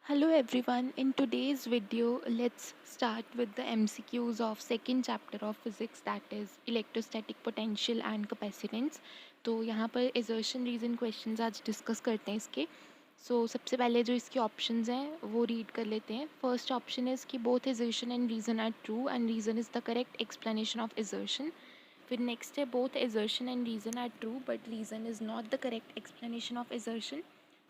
Hello everyone, in today's video let's start with the MCQs of second chapter of physics, that is electrostatic potential and capacitance. तो यहाँ पर assertion reason questions आज discuss करते हैं इसके. सबसे पहले जो इसके ऑप्शंस हैं वो रीड कर लेते हैं. फर्स्ट ऑप्शन इज़ कि both assertion and reason are true and reason is the correct explanation of assertion. फिर नेक्स्ट है both assertion and reason are true but reason is not the correct explanation of assertion.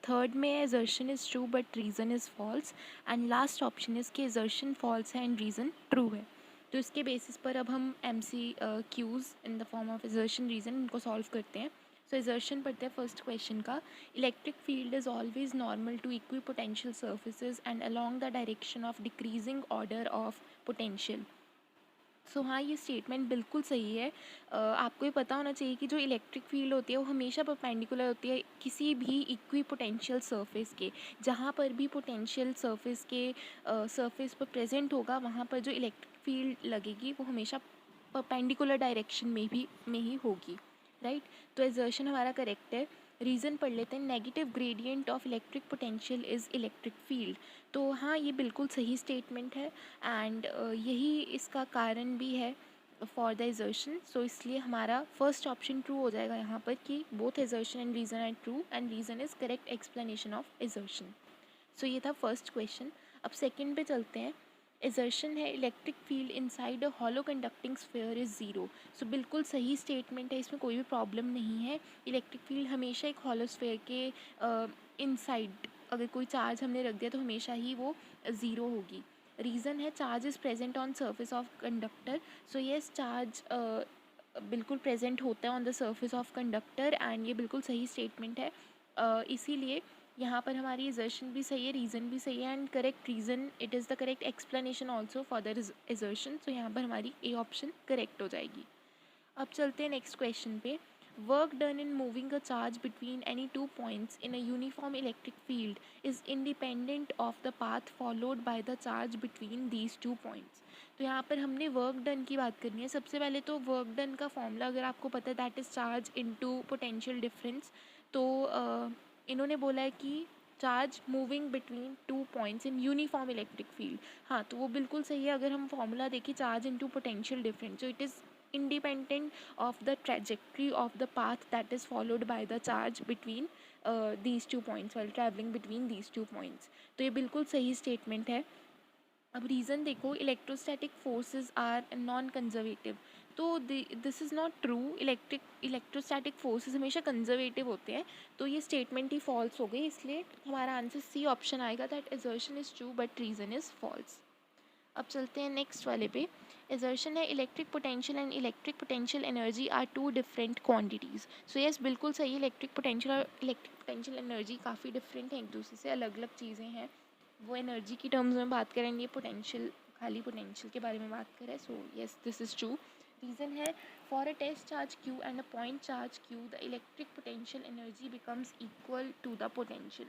Third में assertion is true but reason is false. And last option is कि assertion false है and reason true है. तो इसके basis पर अब हम MCQs in the form of assertion reason इनको सॉल्व करते हैं. सो assertion पढ़ते हैं फर्स्ट क्वेश्चन का. Electric field is always normal to equipotential surfaces and along the direction of decreasing order of potential. हाँ, ये स्टेटमेंट बिल्कुल सही है. आपको ये पता होना चाहिए कि जो इलेक्ट्रिक फील्ड होती है वो हमेशा परपेंडिकुलर होती है किसी भी इक्वी पोटेंशियल सरफेस के. जहाँ पर भी पोटेंशियल सरफेस के सरफेस पर प्रेजेंट होगा वहाँ पर जो इलेक्ट्रिक फील्ड लगेगी वो हमेशा परपेंडिकुलर डायरेक्शन में ही होगी. राइट. तो एजर्शन हमारा करेक्ट है. रीज़न पढ़ लेते हैं. Negative gradient of electric potential is electric field. तो हाँ, ये बिल्कुल सही स्टेटमेंट है एंड यही इसका कारण भी है फॉर द एजर्शन. इसलिए हमारा फर्स्ट ऑप्शन ट्रू हो जाएगा यहाँ पर कि both assertion and reason are true and reason is correct explanation of assertion. ये था फर्स्ट क्वेश्चन. अब सेकंड पे चलते हैं. एजर्शन है electric field inside a hollow conducting sphere is zero. बिल्कुल सही स्टेटमेंट है, इसमें कोई भी प्रॉब्लम नहीं है. इलेक्ट्रिक फील्ड हमेशा एक हॉलो स्फीयर के इनसाइड अगर कोई चार्ज हमने रख दिया तो हमेशा ही वो ज़ीरो होगी. रीज़न है charge is present on surface of conductor. Yes, charge बिल्कुल प्रेजेंट होता है on the surface of conductor and ये बिल्कुल सही स्टेटमेंट है. इसीलिए यहाँ पर हमारी एजर्शन भी सही है, रीज़न भी सही है and correct reason, it is the correct explanation also for the assertion. यहाँ पर हमारी ए ऑप्शन करेक्ट हो जाएगी. अब चलते हैं नेक्स्ट क्वेश्चन पे. Work done in moving a charge between any two points in a uniform electric field is independent of the path followed by the charge between these two points. तो यहाँ पर हमने वर्क डन की बात करनी है. सबसे पहले तो वर्क डन का फॉर्मूला अगर आपको पता है that is charge into potential difference. तो इन्होंने बोला है कि charge moving between two points in uniform electric field. हाँ, तो वो बिल्कुल सही है. अगर हम फॉर्मूला देखें charge into potential difference, so it is independent of the trajectory of the path that is followed by the charge between these two points while traveling between these two points. तो ये बिल्कुल सही statement है. अब reason देखो, electrostatic forces are non conservative. तो this is not true. Electrostatic forces हमेशा conservative होते हैं. तो ये स्टेटमेंट ही फॉल्स हो गई. इसलिए हमारा आंसर सी ऑप्शन आएगा that assertion is true but reason is false. अब चलते हैं नेक्स्ट वाले पे. एजर्शन है electric potential and electric potential energy are two different quantities. Yes, बिल्कुल सही. इलेक्ट्रिक पोटेंशियल और इलेक्ट्रिक पोटेंशियल एनर्जी काफ़ी डिफरेंट हैं, एक दूसरे से अलग अलग चीज़ें हैं. वो एनर्जी की टर्म्स में बात करेंगे, पोटेंशियल खाली पोटेंशियल के बारे में बात करें. Yes, this is true. Reason है for a test charge q and a point charge q the electric potential energy becomes equal to the potential.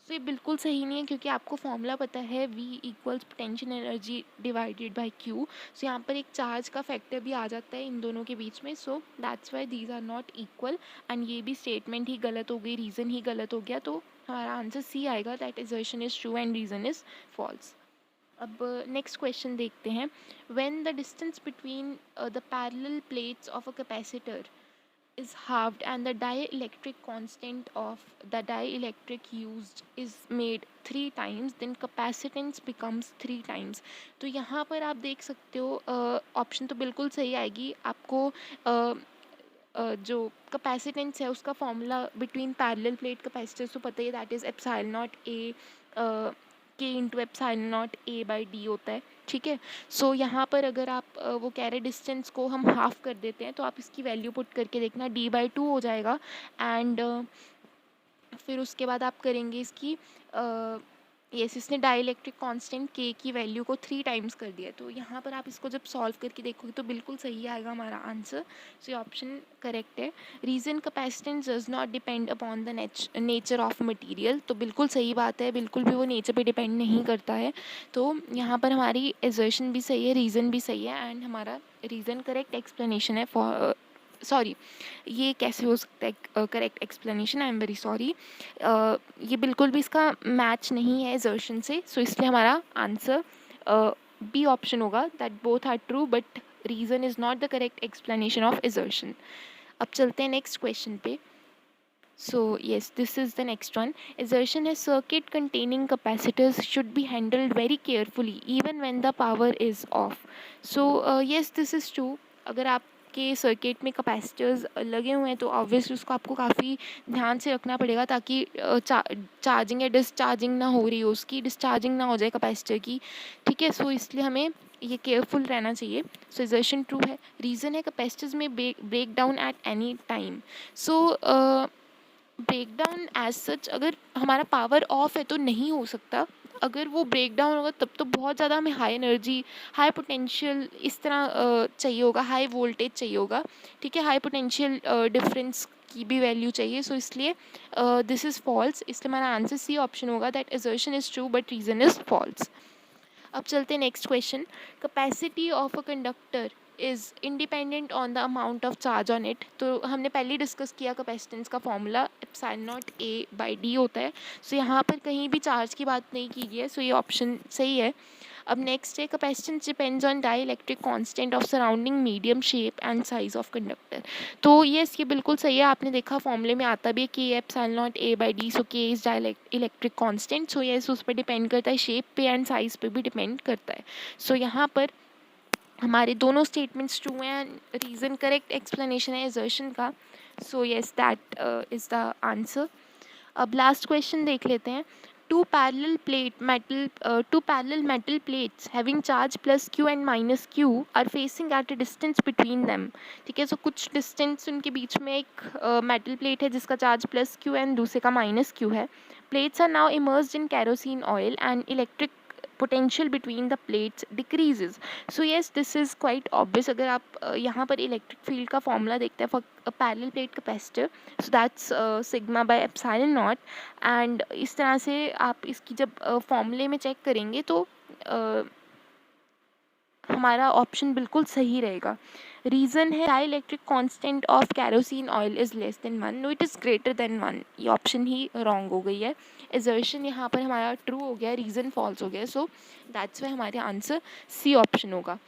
ये बिल्कुल सही नहीं है क्योंकि आपको फॉर्मूला पता है v equals potential energy divided by q. यहाँ पर एक चार्ज का फैक्टर भी आ जाता है इन दोनों के बीच में. That's why these are not equal and ये भी स्टेटमेंट ही गलत हो गई, रीज़न ही गलत हो गया. तो हमारा आंसर सी आएगा that assertion is true and reason is false. अब नेक्स्ट क्वेश्चन देखते हैं. When the distance between the parallel plates of a capacitor is halved and the dielectric constant of the dielectric used is made 3 times, then capacitance becomes 3 times. तो यहाँ पर आप देख सकते हो ऑप्शन तो बिल्कुल सही आएगी. आपको जो कैपेसिटेंस है उसका formula between parallel plate capacitors तो पता ही, that is epsilon naught A K into epsilon naught A by D होता है. ठीक है. यहाँ पर अगर आप वो कह रहे डिस्टेंस को हम हाफ कर देते हैं तो आप इसकी वैल्यू पुट करके देखना, d/2 हो जाएगा. एंड फिर उसके बाद आप करेंगे इसकी यस, इसने डाइलेक्ट्रिक कांस्टेंट k की वैल्यू को 3 टाइम्स कर दिया. तो यहाँ पर आप इसको जब सॉल्व करके देखोगे तो बिल्कुल सही आएगा हमारा आंसर. ये ऑप्शन करेक्ट है. Reason capacitance does not depend upon the nature of material. तो बिल्कुल सही बात है, बिल्कुल भी वो नेचर पे डिपेंड नहीं करता है. तो यहाँ पर हमारी एजर्शन भी सही है, रीज़न भी सही है एंड हमारा रीज़न करेक्ट एक्सप्लेनेशन है फॉर सॉरी, ये कैसे हो सकता है correct explanation, I am very sorry, ये बिल्कुल भी इसका मैच नहीं है एजर्शन से, सो इसलिए हमारा आंसर बी ऑप्शन होगा, that both are true but reason is not the correct explanation of assertion. अब चलते हैं नेक्स्ट क्वेश्चन पे। So yes, this is the next one. Assertion is circuit containing capacitors should be handled very carefully even when the power is off. So yes, this is true. अगर आपके circuit में capacitors लगे हुए हैं तो obviously उसको आपको काफ़ी ध्यान से रखना पड़ेगा ताकि चार्जिंग या डिस्चार्जिंग ना हो रही हो, उसकी डिस्चार्जिंग ना हो जाए कैपेसिटर की, ठीक है। सो इसलिए हमें ये केयरफुल रहना चाहिए। सो एजर्शन ट्रू है। रीज़न है कैपेसिटर्स में break down at any time. So break down as such अगर हमारा पावर ऑफ है तो नहीं हो सकता। अगर वो ब्रेक डाउन होगा तब तो बहुत ज़्यादा हमें हाई एनर्जी, हाई पोटेंशियल इस तरह चाहिए होगा, हाई वोल्टेज चाहिए होगा, ठीक है, हाई पोटेंशियल डिफरेंस की भी वैल्यू चाहिए। सो इसलिए दिस इज़ फॉल्स, इसलिए हमारा आंसर सी ऑप्शन होगा, that assertion is true but reason is false. अब चलते हैं next question. Capacity of a conductor is independent on the amount of charge on it. तो हमने पहले ही डिस्कस किया कैपेसिटेंस का formula epsilon naught A by D होता है। सो यहाँ पर कहीं भी चार्ज की बात नहीं की गई है, सो ये ऑप्शन सही है। अब नेक्स्ट है capacitance depends on dielectric constant of surrounding medium shape and size of conductor. तो येस, ये बिल्कुल सही है। आपने देखा फॉर्मूले में आता भी है K epsilon naught A by d, so K is dielectric constant. So yes, उस पर डिपेंड करता है, शेप पे एंड साइज पे भी डिपेंड करता है। सो यहाँ पर हमारे दोनों स्टेटमेंट्स ट्रू हैं, रीज़न करेक्ट एक्सप्लेनेशन है एजर्शन का। So yes, that is the answer. अब लास्ट क्वेश्चन देख लेते हैं। Two parallel metal plates having charge plus q and minus q are facing at a distance between them। ठीक है, सो कुछ डिस्टेंस उनके बीच में एक मेटल प्लेट है जिसका चार्ज प्लस क्यू एंड दूसरे का माइनस क्यू है। Plates are now immersed in kerosene oil and electric potential between the plates decreases। so yes, this is quite obvious। अगर आप यहाँ पर इलेक्ट्रिक फील्ड का फॉर्मूला देखते हैं for parallel plate capacitor, so that's sigma by epsilon not, and इस तरह से आप इसकी जब फॉर्मूले में चेक करेंगे तो हमारा ऑप्शन बिल्कुल सही रहेगा। रीज़न है dielectric constant of kerosene oil is less than 1, no it is greater than 1। ये ऑप्शन ही रॉन्ग हो गई है। एजर्शन यहाँ पर हमारा ट्रू हो गया, रीज़न फॉल्स हो गया। सो दैट्स वाई हमारे आंसर सी ऑप्शन होगा।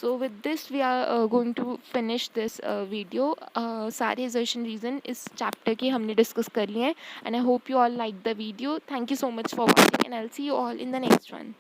So with this we are going to finish this video. सारे एजर्शन रीज़न इस चैप्टर के हमने डिस्कस कर लिए हैं, and I hope you all like the video. Thank you so much for watching and I will see you all in the next one.